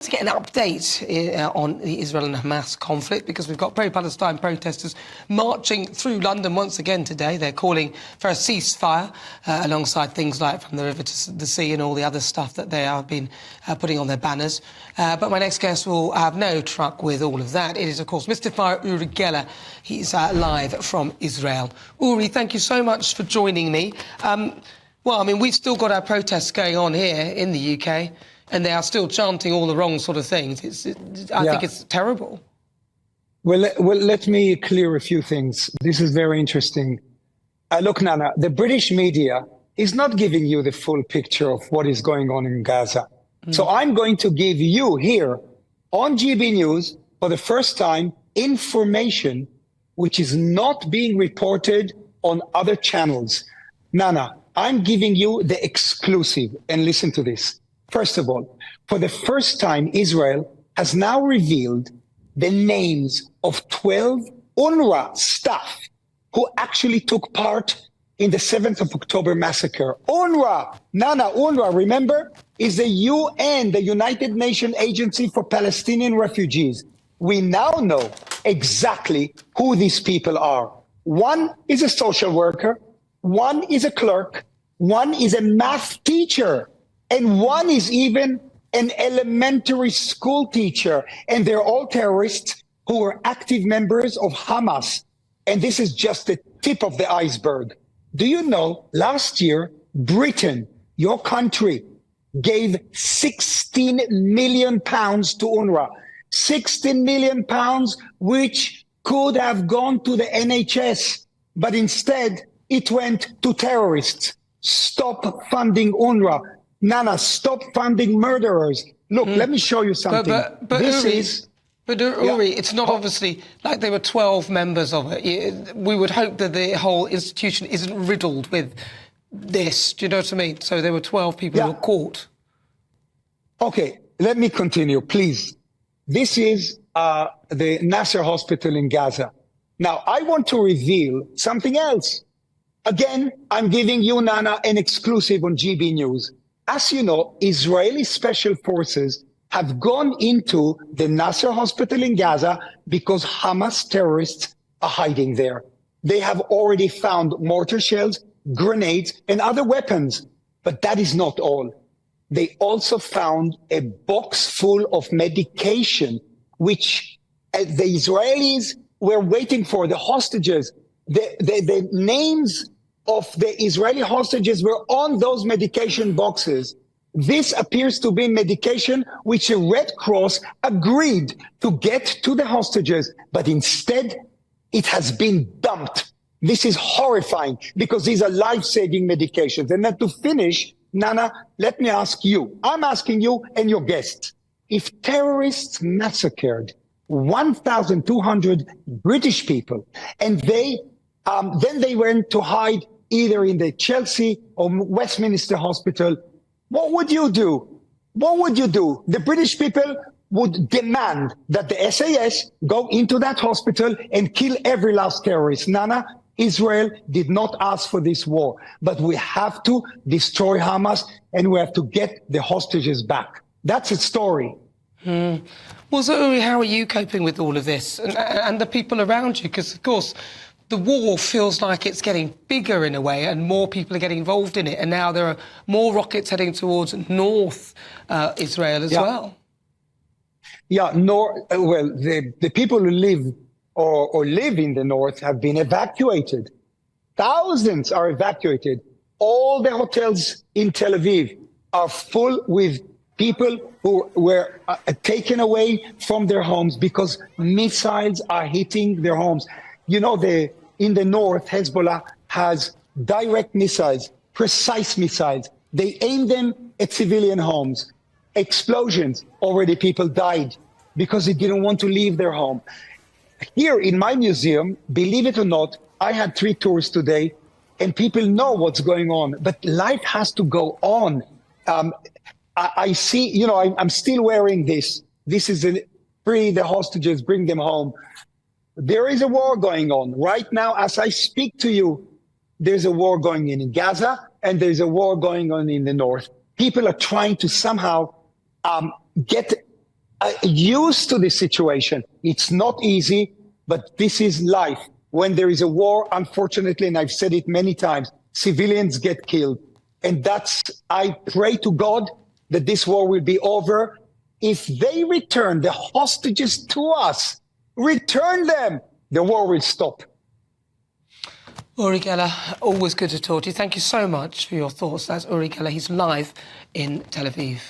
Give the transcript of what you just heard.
To get an update on the Israel and Hamas conflict, because we've got pro-Palestine protesters marching through London once again today. They're calling for a ceasefire alongside things like from the river to the sea and all the other stuff that they have been putting on their banners. But my next guest will have no truck with all of that. It is, of course, Mr. Fire Uri Geller. He's live from Israel. Uri, thank you so much for joining me. Well, I mean, we've still got our protests going on here in the UK. And they are still chanting all the wrong sort of things. I think it's terrible. Well, let me clear a few things. This is very interesting. Look, Nana, the British media is not giving you the full picture of what is going on in Gaza. So I'm going to give you here on GB News, for the first time, information which is not being reported on other channels. Nana, I'm giving you the exclusive, and listen to this. First of all, for the first time, Israel has now revealed the names of 12 UNRWA staff who actually took part in the 7th of October massacre. UNRWA, Nana, UNRWA, remember, is the UN, the United Nations Agency for Palestinian Refugees. We now know exactly who these people are. One is a social worker, one is a clerk, one is a math teacher, and one is even an elementary school teacher. And they're all terrorists who are active members of Hamas. And this is just the tip of the iceberg. Do you know, last year, Britain, your country, gave 16 million pounds to UNRWA. 16 million pounds, which could have gone to the NHS. But instead, it went to terrorists. Stop funding UNRWA. Nana, stop funding murderers. Look, let me show you something. But Uri, it's not obviously like there were 12 members of it. We would hope that the whole institution isn't riddled with this. Do you know what I mean? So there were 12 people who were caught. Okay, let me continue, please. This is the Nasser Hospital in Gaza. Now, I want to reveal something else. Again, I'm giving you, Nana, an exclusive on GB News. As you know, Israeli special forces have gone into the Nasser hospital in Gaza because Hamas terrorists are hiding there. They have already found mortar shells, grenades, and other weapons. But that is not all. They also found a box full of medication, which the Israelis were waiting for, the hostages. The names of the Israeli hostages were on those medication boxes. This appears to be medication which the Red Cross agreed to get to the hostages, but instead it has been dumped. This is horrifying because these are life-saving medications. And then to finish, Nana, let me ask you, I'm asking you and your guests, if terrorists massacred 1,200 British people and then they went to hide either in the Chelsea or Westminster Hospital, what would you do? What would you do? The British people would demand that the SAS go into that hospital and kill every last terrorist. Nana, Israel did not ask for this war, but we have to destroy Hamas and we have to get the hostages back. That's its story. Well, so Uri, how are you coping with all of this and the people around you? Because, of course, the war feels like it's getting bigger in a way and more people are getting involved in it. And now there are more rockets heading towards North Israel as well. Yeah, well, the people who live or live in the north have been evacuated. Thousands are evacuated. All the hotels in Tel Aviv are full with people who were taken away from their homes because missiles are hitting their homes. You know, in the north, Hezbollah has direct missiles, precise missiles. They aim them at civilian homes. Explosions, already people died because they didn't want to leave their home. Here in my museum, believe it or not, I had 3 tours today and people know what's going on, but life has to go on. I see, you know, I'm still wearing this. This is free the hostages, bring them home. There is a war going on right now. As I speak to you, there's a war going in Gaza and there's a war going on in the north. People are trying to somehow get used to this situation. It's not easy, but this is life. When there is a war, unfortunately, and I've said it many times, civilians get killed. And I pray to God that this war will be over. If they return the hostages to us, return them, the war will stop. Uri Geller, always good to talk to you. Thank you so much for your thoughts. That's Uri Geller. He's live in Tel Aviv.